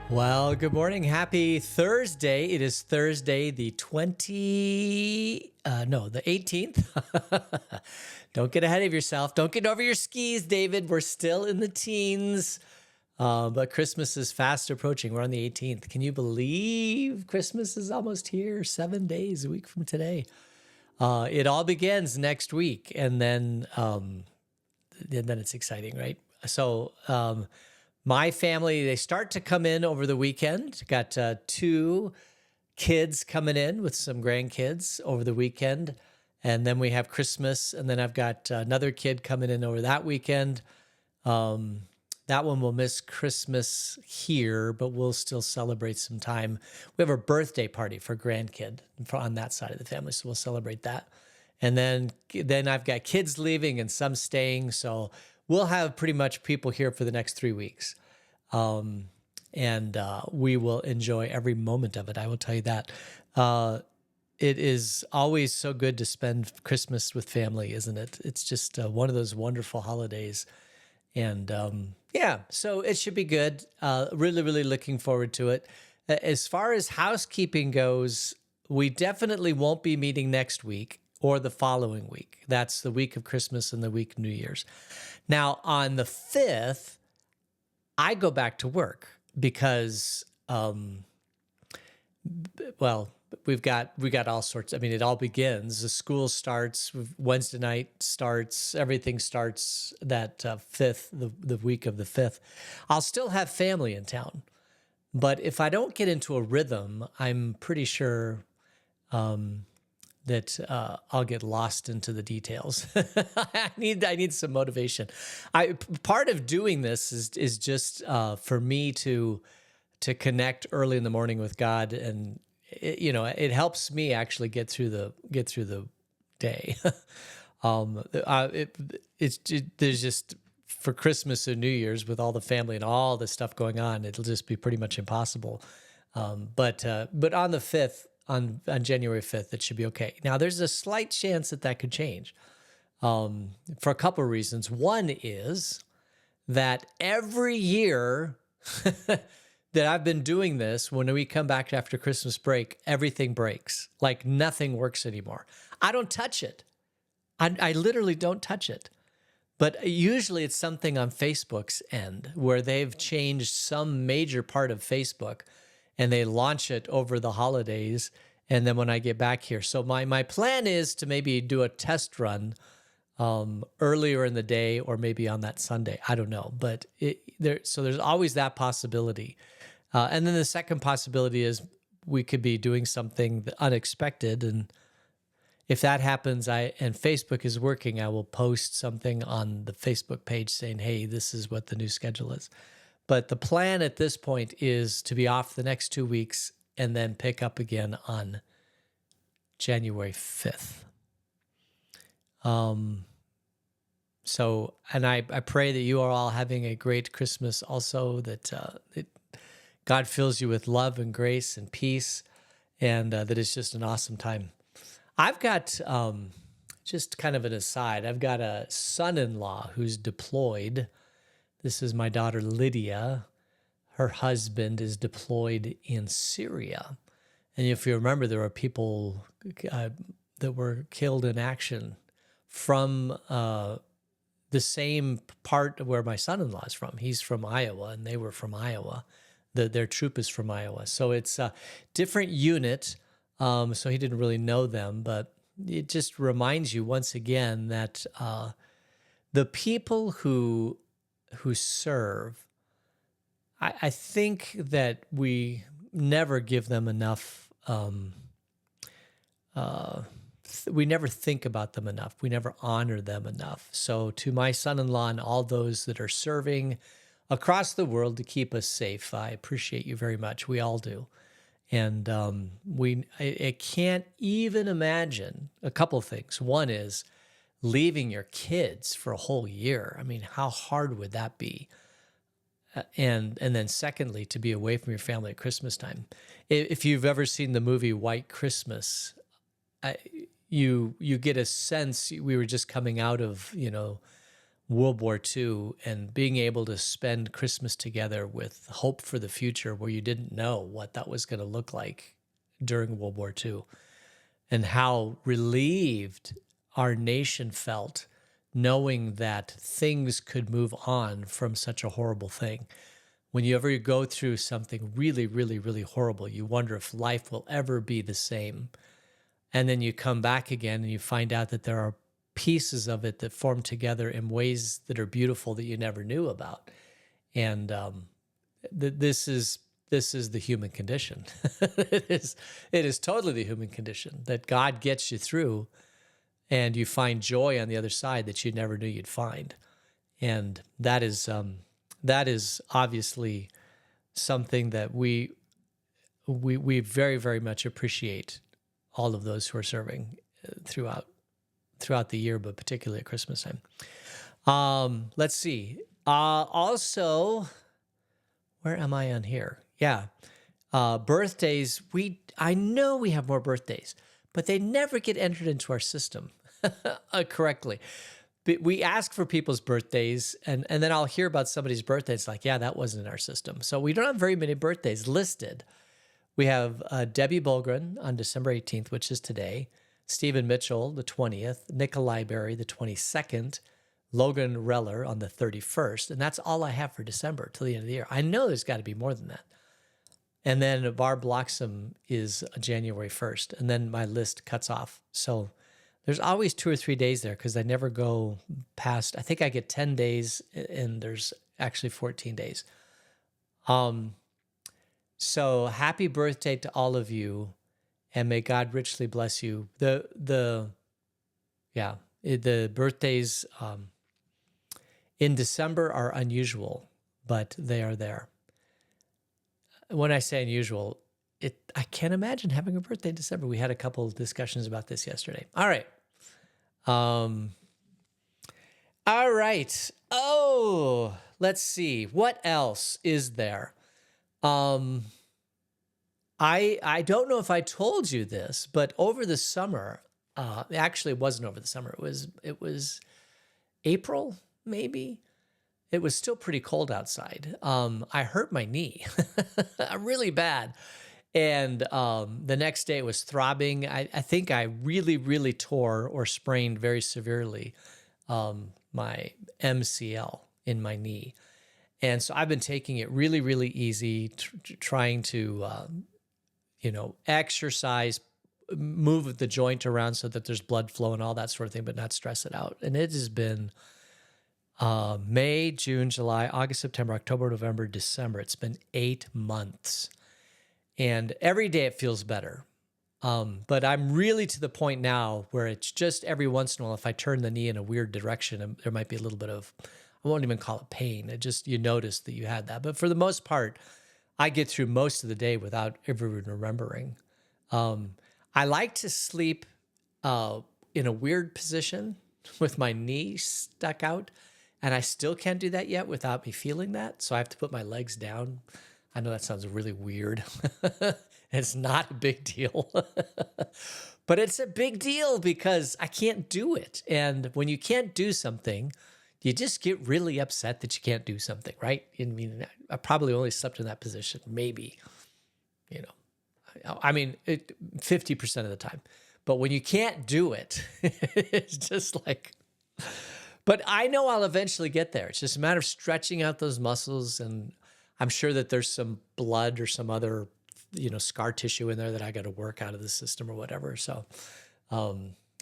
Well, good morning. Happy Thursday. It is Thursday, the 18th. Don't get ahead of yourself. Don't get over your skis, David. We're still in the teens. But Christmas is fast approaching. We're on the 18th. Can you believe Christmas is almost here? 7 days, a week from today. It all begins next week, and then it's exciting, right? So, my family, they start to come in over the weekend. Got two kids coming in with some grandkids over the weekend. And then we have Christmas. And then I've got another kid coming in over that weekend. That one will miss Christmas here, but we'll still celebrate some time. We have a birthday party for grandkid on that side of the family, so we'll celebrate that. And then I've got kids leaving and some staying, so we'll have pretty much people here for the next 3 weeks. And we will enjoy every moment of it. I will tell you that. It is always so good to spend Christmas with family, isn't it? It's just one of those wonderful holidays. And so it should be good. Really, really looking forward to it. As far as housekeeping goes, we definitely won't be meeting next week or the following week. That's the week of Christmas and the week of New Year's. Now, on the 5th, I go back to work because, we got all sorts. I mean, it all begins. The school starts, Wednesday night starts, everything starts that 5th, the week of the 5th. I'll still have family in town, but if I don't get into a rhythm, I'm pretty sure that I'll get lost into the details. I need some motivation. Part of doing this is just for me to connect early in the morning with God, and it helps me actually get through the day. There's just for Christmas and New Year's with all the family and all the stuff going on, it'll just be pretty much impossible. But on the 5th. On January 5th, it should be okay. Now, there's a slight chance that could change for a couple of reasons. One is that every year that I've been doing this, when we come back after Christmas break, everything breaks. Like nothing works anymore. I don't touch it. I literally don't touch it. But usually it's something on Facebook's end where they've changed some major part of Facebook and they launch it over the holidays, and then when I get back here. So my plan is to maybe do a test run earlier in the day or maybe on that Sunday. I don't know, but there's always that possibility. And then the second possibility is we could be doing something unexpected, and if that happens, and Facebook is working, I will post something on the Facebook page saying, hey, this is what the new schedule is. But the plan at this point is to be off the next 2 weeks and then pick up again on January 5th. So, and I pray that you are all having a great Christmas also, that God fills you with love and grace and peace, and that it's just an awesome time. I've got, just kind of an aside, I've got a son-in-law who's deployed. This is my daughter, Lydia. Her husband is deployed in Syria. And if you remember, there are people that were killed in action from the same part where my son-in-law is from. He's from Iowa, and they were from Iowa. Their troop is from Iowa. So it's a different unit, so he didn't really know them. But it just reminds you once again that the people who serve, I think that we never give them enough, we never think about them enough. We never honor them enough. So to my son-in-law and all those that are serving across the world to keep us safe, I appreciate you very much. We all do. And I can't even imagine a couple of things. One is leaving your kids for a whole year. I mean, how hard would that be? And then secondly, to be away from your family at Christmas time. If you've ever seen the movie White Christmas, you get a sense. We were just coming out of, World War II and being able to spend Christmas together with hope for the future where you didn't know what that was going to look like during World War II, and how relieved our nation felt knowing that things could move on from such a horrible thing. When you ever go through something really, really, really horrible, you wonder if life will ever be the same. And then you come back again and you find out that there are pieces of it that form together in ways that are beautiful that you never knew about. And this is the human condition. it is totally the human condition that God gets you through, and you find joy on the other side that you never knew you'd find. And that is obviously something that we very, very much appreciate, all of those who are serving throughout the year, but particularly at Christmas time. Let's see. Also, where am I on here? Yeah. Birthdays. I know we have more birthdays, but they never get entered into our system correctly. We ask for people's birthdays, and then I'll hear about somebody's birthday. It's like, yeah, that wasn't in our system. So we don't have very many birthdays listed. We have Debbie Bulgren on December 18th, which is today, Stephen Mitchell, the 20th, Nikolai Berry, the 22nd, Logan Reller on the 31st, and that's all I have for December till the end of the year. I know there's got to be more than that. And then Barb Bloxham is January 1st, and then my list cuts off. So there's always 2 or 3 days there because I never go past, I think I get 10 days, and there's actually 14 days. So happy birthday to all of you, and may God richly bless you. The birthdays in December are unusual, but they are there. When I say unusual, I can't imagine having a birthday in December. We had a couple of discussions about this yesterday. All right. All right. Oh, let's see. What else is there? I don't know if I told you this, but over the summer, actually it wasn't over the summer. It was April, maybe. It was still pretty cold outside. I hurt my knee really bad. And the next day it was throbbing. I think I really, really tore or sprained very severely my MCL in my knee. And so I've been taking it really, really easy, trying to, exercise, move the joint around so that there's blood flow and all that sort of thing, but not stress it out. And it has been May, June, July, August, September, October, November, December. It's been 8 months. And every day it feels better. But I'm really to the point now where it's just every once in a while, if I turn the knee in a weird direction, there might be a little bit of, I won't even call it pain. It just, you notice that you had that. But for the most part, I get through most of the day without ever remembering. I like to sleep in a weird position with my knee stuck out. And I still can't do that yet without me feeling that. So I have to put my legs down. I know that sounds really weird. It's not a big deal. But it's a big deal because I can't do it. And when you can't do something, you just get really upset that you can't do something, right? I mean, I probably only slept in that position, maybe, 50% of the time. But when you can't do it, it's just like, but I know I'll eventually get there. It's just a matter of stretching out those muscles, and I'm sure that there's some blood or some other, scar tissue in there that I got to work out of the system or whatever. So,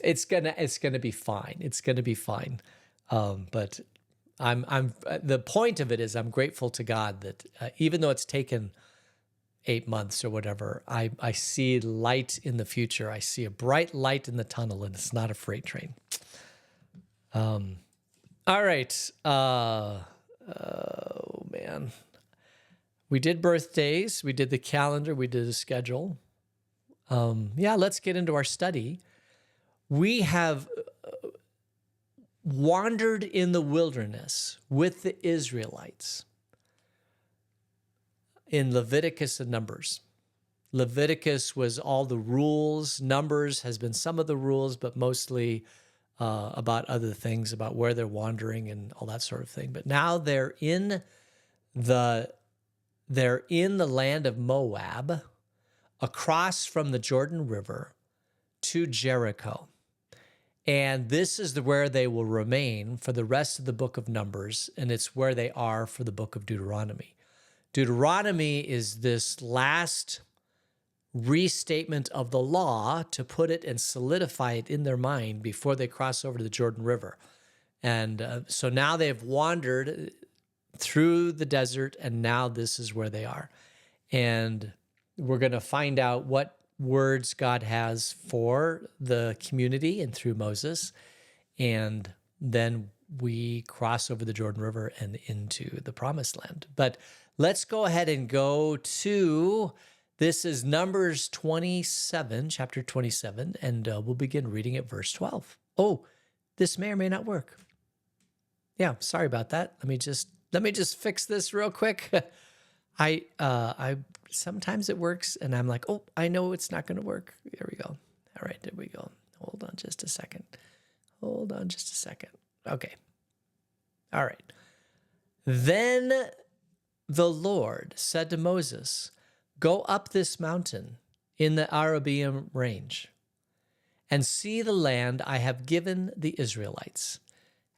it's gonna be fine. It's gonna be fine. But I'm the point of it is I'm grateful to God that even though it's taken 8 months or whatever, I see light in the future. I see a bright light in the tunnel, and it's not a freight train. All right. Oh man. We did birthdays. We did the calendar. We did the schedule. Let's get into our study. We have wandered in the wilderness with the Israelites in Leviticus and Numbers. Leviticus was all the rules. Numbers has been some of the rules, but mostly about other things, about where they're wandering and all that sort of thing. But now the they're in the land of Moab, across from the Jordan River to Jericho. And this is where they will remain for the rest of the book of Numbers, and it's where they are for the book of Deuteronomy. Deuteronomy is this last restatement of the law to put it and solidify it in their mind before they cross over to the Jordan River. And so now they've wandered through the desert, and now this is where they are. And we're going to find out what words God has for the community and through Moses. And then we cross over the Jordan River and into the Promised Land. But let's go ahead and go to, this is Numbers 27, chapter 27, and we'll begin reading at verse 12. Oh, this may or may not work. Yeah, sorry about that. Let me just fix this real quick. I sometimes it works, and I'm like, oh, I know it's not going to work. There we go. All right, there we go. Hold on just a second. Okay. All right. Then the Lord said to Moses, go up this mountain in the Arabian range and see the land I have given the Israelites.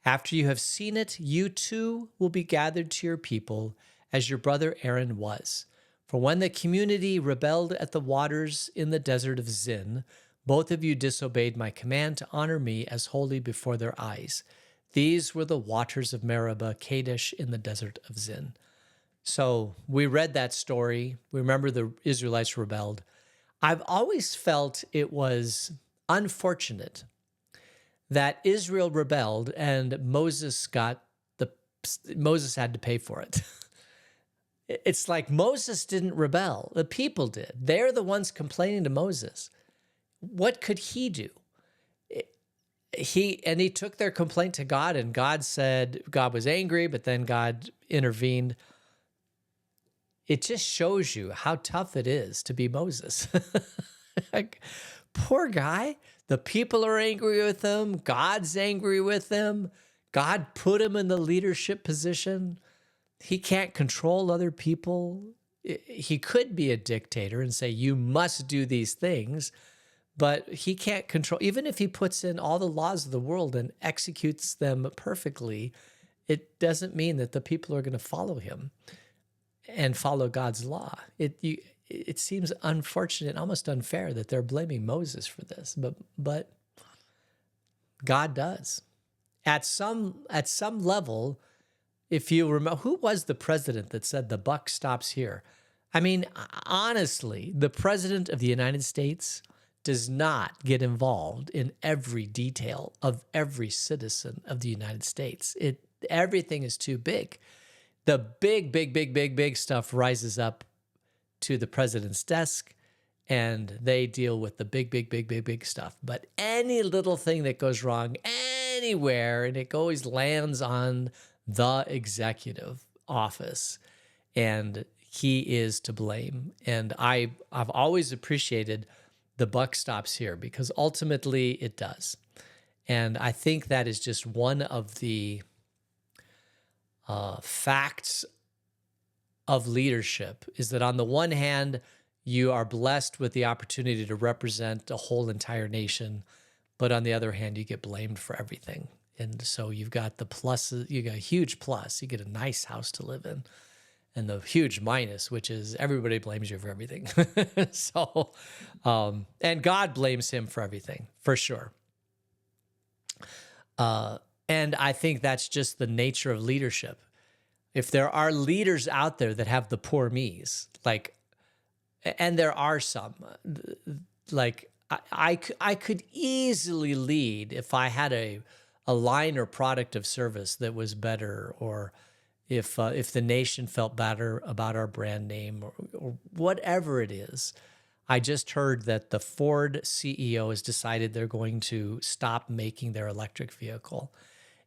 After you have seen it, you too will be gathered to your people as your brother Aaron was. For when the community rebelled at the waters in the desert of Zin, both of you disobeyed my command to honor me as holy before their eyes. These were the waters of Meribah, Kadesh in the desert of Zin. So we read that story. We remember the Israelites rebelled. I've always felt it was unfortunate that Israel rebelled and Moses had to pay for it. It's like Moses didn't rebel. The people did. They're the ones complaining to Moses. What could he do? He took their complaint to God, and God said God was angry, but then God intervened. It just shows you how tough it is to be Moses. Like, poor guy. The people are angry with him. God's angry with him. God put him in the leadership position. He can't control other people. He could be a dictator and say, you must do these things, but he can't control. Even if he puts in all the laws of the world and executes them perfectly, it doesn't mean that the people are going to follow him and follow God's law. It seems unfortunate, almost unfair that they're blaming Moses for this, but God does. At some level, if you remember, who was the president that said the buck stops here? I mean, honestly, the president of the United States does not get involved in every detail of every citizen of the United States. Everything is too big. The big stuff rises up to the president's desk, and they deal with the big stuff. But any little thing that goes wrong anywhere, and it always lands on the executive office, and he is to blame. And I've always appreciated the buck stops here, because ultimately it does. And I think that is just one of the facts of leadership, is that on the one hand, you are blessed with the opportunity to represent a whole entire nation, but on the other hand, you get blamed for everything. And so you've got the pluses, you got a huge plus, you get a nice house to live in, and the huge minus, which is everybody blames you for everything. So, and God blames him for everything, for sure. And I think that's just the nature of leadership. If there are leaders out there that have the poor me's, like, and there are some, like I could easily lead if I had a line or product of service that was better, or if the nation felt better about our brand name, or whatever it is. I just heard that the Ford CEO has decided they're going to stop making their electric vehicle.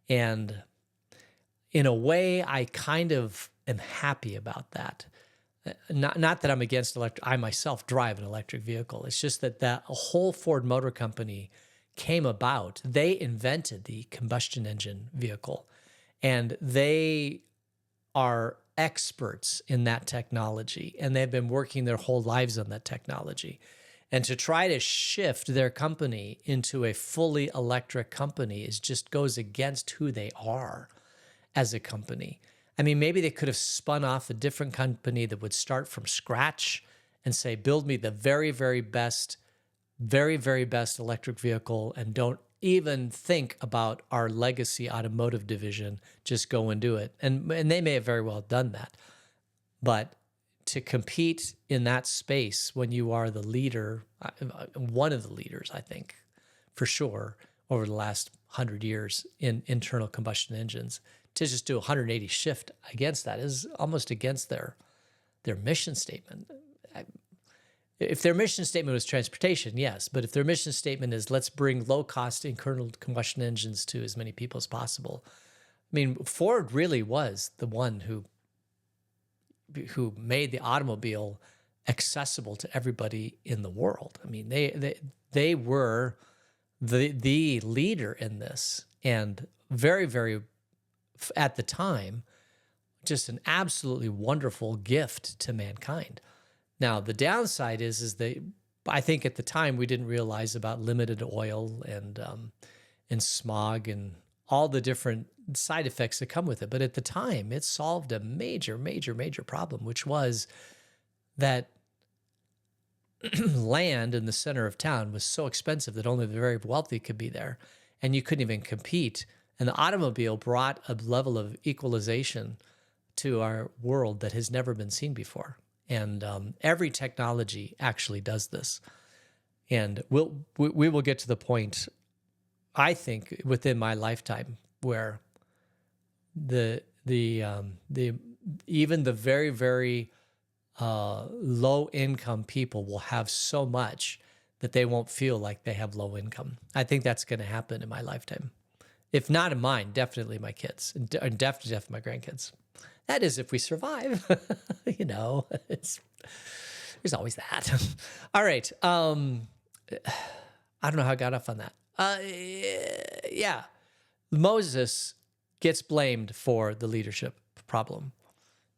And in a way, I kind of am happy about that. Not that I'm against electric. I myself drive an electric vehicle. It's just that a whole Ford Motor Company came about. They invented the combustion engine vehicle, and they are experts in that technology, and they've been working their whole lives on that technology. And to try to shift their company into a fully electric company just goes against who they are as a company. I mean, maybe they could have spun off a different company that would start from scratch and say, build me the very, very best electric vehicle, and don't even think about our legacy automotive division. Just go and do it. And they may have very well done that. But to compete in that space when you are the leader, one of the leaders, I think, for sure, over the last 100 years in internal combustion engines, to just do a 180 shift against that is almost against their mission statement. If their mission statement was transportation, yes. But if their mission statement is let's bring low-cost internal combustion engines to as many people as possible, I mean, Ford really was the one who made the automobile accessible to everybody in the world. I mean, they were the leader in this, and very, very, at the time, just an absolutely wonderful gift to mankind. Now, the downside is I think at the time we didn't realize about limited oil and smog and all the different side effects that come with it. But at the time, it solved a major, major, major problem, which was that land in the center of town was so expensive that only the very wealthy could be there, and you couldn't even compete. And the automobile brought a level of equalization to our world that has never been seen before. And every technology actually does this. And we will get to the point, I think, within my lifetime where the even the very, very low income people will have so much that they won't feel like they have low income. I think that's going to happen in my lifetime. If not in mine, definitely my kids, and definitely my grandkids. That is, if we survive. There's always that. All right. I don't know how I got off on that. Yeah. Moses gets blamed for the leadership problem.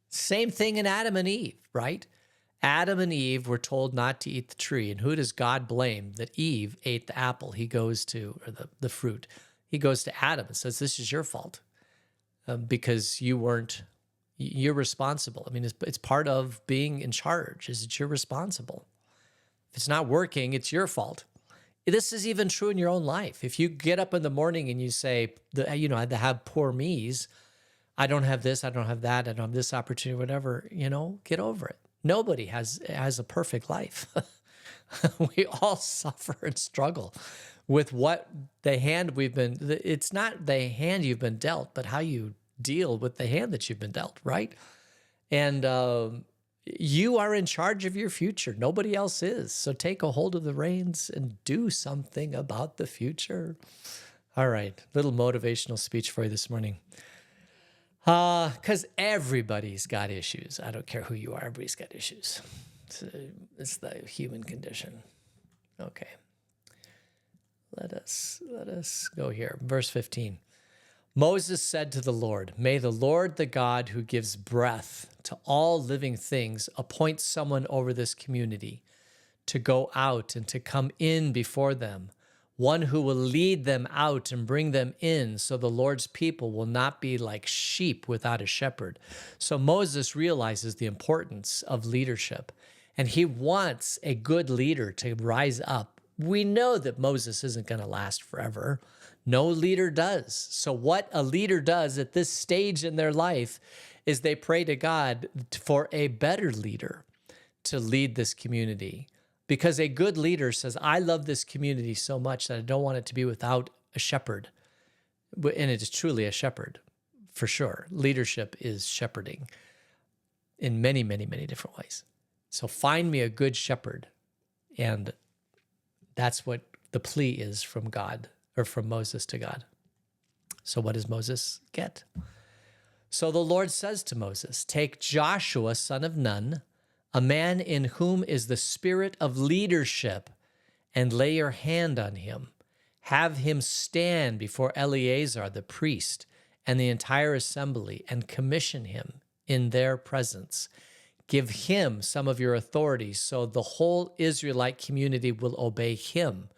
Same thing in Adam and Eve, right? Adam and Eve were told not to eat the tree. And who does God blame? That Eve ate the apple. He goes to, or the fruit. He goes to Adam and says, this is your fault because you're responsible. I mean, it's part of being in charge, is that you're responsible. If it's not working, it's your fault. This is even true in your own life. If you get up in the morning and you say, I have poor me's, I don't have this, I don't have that, I don't have this opportunity, whatever, get over it. Nobody has a perfect life. We all suffer and struggle with what it's not the hand you've been dealt, but how you deal with the hand that you've been dealt, right? And you are in charge of your future. Nobody else is. So take a hold of the reins and do something about the future. All right, little motivational speech for you this morning. Because everybody's got issues. I don't care who you are. Everybody's got issues. It's the human condition. Okay. Let us go here. Verse 15. Moses said to the Lord, may the Lord, the God who gives breath to all living things, appoint someone over this community to go out and to come in before them, one who will lead them out and bring them in, so the Lord's people will not be like sheep without a shepherd. So Moses realizes the importance of leadership, and he wants a good leader to rise up. We know that Moses isn't going to last forever. No leader does. So what a leader does at this stage in their life is they pray to God for a better leader to lead this community. Because a good leader says, I love this community so much that I don't want it to be without a shepherd. And it is truly a shepherd, for sure. Leadership is shepherding in many, many, many different ways. So find me a good shepherd. And that's what the plea is from God, or from Moses to God. So what does Moses get? So the Lord says to Moses, take Joshua, son of Nun, a man in whom is the spirit of leadership, and lay your hand on him. Have him stand before Eleazar the priest and the entire assembly and commission him in their presence. Give him some of your authority so the whole Israelite community will obey him.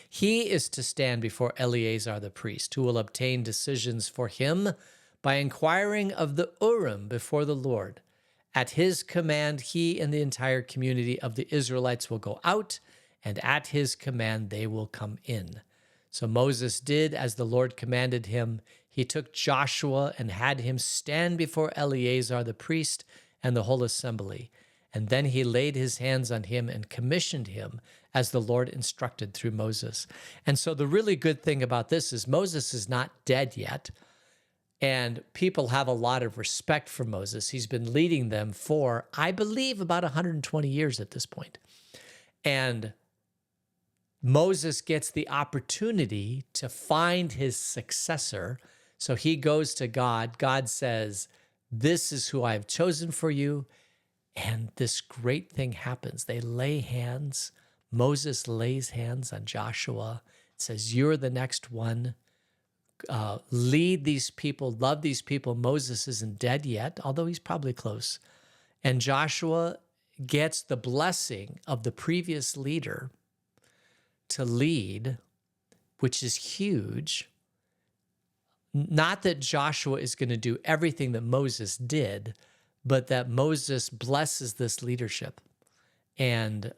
He is to stand before Eleazar the priest, who will obtain decisions for him by inquiring of the Urim before the Lord. At his command, he and the entire community of the Israelites will go out, and at his command, they will come in. So Moses did as the Lord commanded him. He took Joshua and had him stand before Eleazar the priest and the whole assembly. And then he laid his hands on him and commissioned him as the Lord instructed through Moses. And so the really good thing about this is Moses is not dead yet. And people have a lot of respect for Moses. He's been leading them for, I believe, about 120 years at this point. And Moses gets the opportunity to find his successor. So he goes to God. God says, this is who I've chosen for you. And this great thing happens. They lay hands. Moses lays hands on Joshua. It says, you're the next one. Lead these people, love these people. Moses isn't dead yet, although he's probably close. And Joshua gets the blessing of the previous leader to lead, which is huge. Not that Joshua is going to do everything that Moses did, but that Moses blesses this leadership and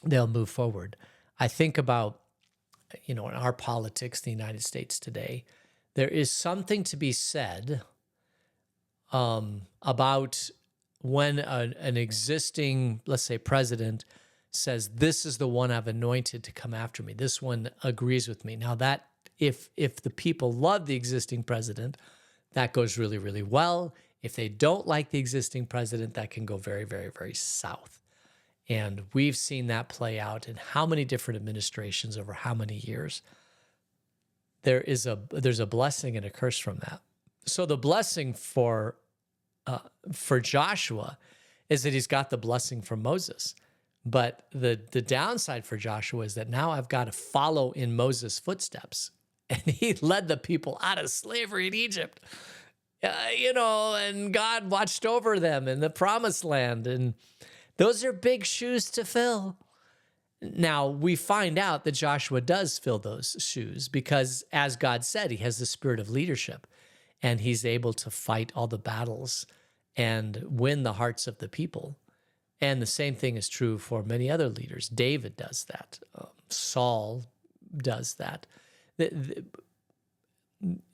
they'll move forward. I think about, in our politics, the United States today, there is something to be said about when an existing, let's say, president says, this is the one I've anointed to come after me. This one agrees with me. Now that if the people love the existing president, that goes really, really well. If they don't like the existing president, that can go very, very, very south. And we've seen that play out in how many different administrations over how many years. There's a blessing and a curse from that. So the blessing for Joshua is that he's got the blessing from Moses. But the downside for Joshua is that now I've got to follow in Moses' footsteps. And he led the people out of slavery in Egypt, and God watched over them in the promised land. And those are big shoes to fill. Now, we find out that Joshua does fill those shoes because, as God said, he has the spirit of leadership and he's able to fight all the battles and win the hearts of the people. And the same thing is true for many other leaders. David does that. Saul does that.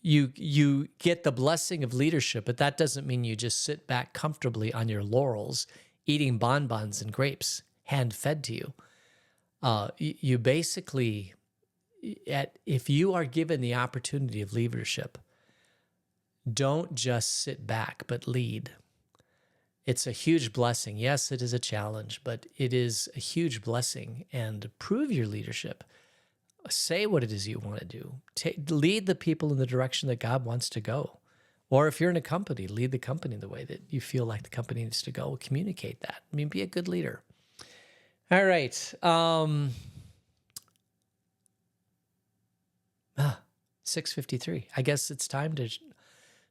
You get the blessing of leadership, but that doesn't mean you just sit back comfortably on your laurels eating bonbons and grapes hand-fed to you. You basically, if you are given the opportunity of leadership, don't just sit back, but lead. It's a huge blessing. Yes, it is a challenge, but it is a huge blessing. And prove your leadership. Say what it is you want to do. Lead the people in the direction that God wants to go. Or if you're in a company, lead the company the way that you feel like the company needs to go. Communicate that. I mean, be a good leader. All right. 6:53. I guess it's time to...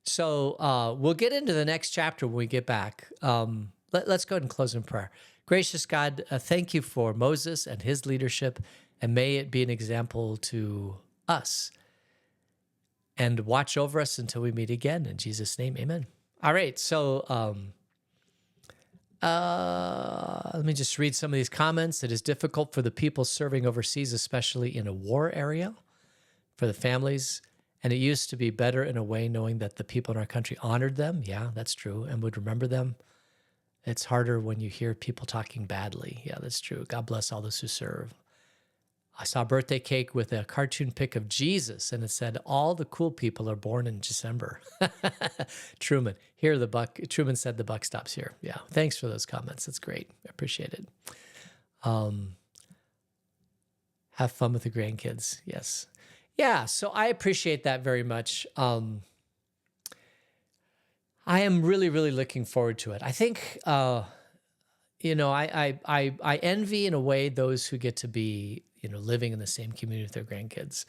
So we'll get into the next chapter when we get back. Let's go ahead and close in prayer. Gracious God, thank you for Moses and his leadership, and may it be an example to us. And watch over us until we meet again. In Jesus' name, amen. All right, so let me just read some of these comments. It is difficult for the people serving overseas, especially in a war area, for the families. And it used to be better in a way knowing that the people in our country honored them. Yeah, that's true. And would remember them. It's harder when you hear people talking badly. Yeah, that's true. God bless all those who serve. I saw a birthday cake with a cartoon pic of Jesus, and it said, all the cool people are born in December. Truman, Truman said the buck stops here. Yeah, thanks for those comments. That's great. I appreciate it. Have fun with the grandkids. Yes. Yeah, so I appreciate that very much. I am really, really looking forward to it. I think, I envy in a way those who get to be, living in the same community with their grandkids.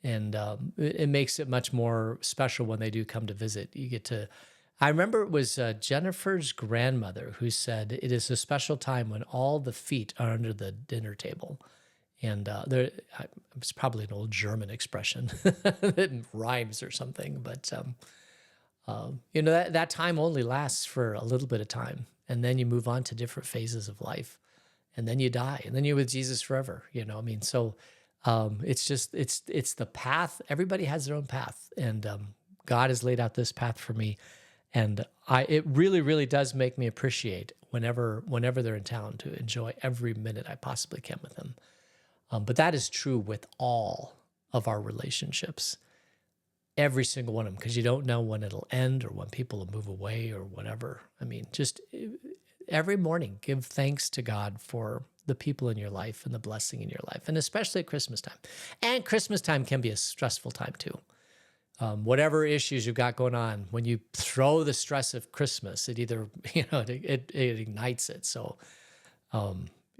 And it makes it much more special when they do come to visit. You get to, I remember it was Jennifer's grandmother who said, it is a special time when all the feet are under the dinner table. And it's probably an old German expression that rhymes or something, but that time only lasts for a little bit of time, and then you move on to different phases of life, and then you die, and then you're with Jesus forever. I mean, so it's just it's the path. Everybody has their own path, and God has laid out this path for me, and it really, really does make me appreciate whenever they're in town to enjoy every minute I possibly can with them. But that is true with all of our relationships, every single one of them, because you don't know when it'll end or when people will move away or whatever. I mean, just every morning, give thanks to God for the people in your life and the blessing in your life, and especially at Christmas time. And Christmas time can be a stressful time too. Whatever issues you've got going on, when you throw the stress of Christmas, it either, it ignites it. So,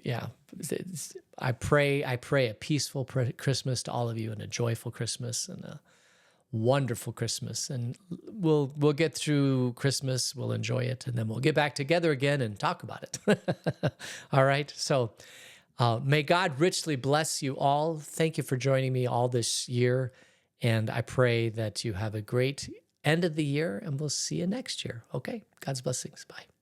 yeah, I pray a peaceful Christmas to all of you, and a joyful Christmas, and a wonderful Christmas. And we'll get through Christmas, we'll enjoy it, and then we'll get back together again and talk about it. All right. So may God richly bless you all. Thank you for joining me all this year. And I pray that you have a great end of the year, and we'll see you next year. Okay. God's blessings. Bye.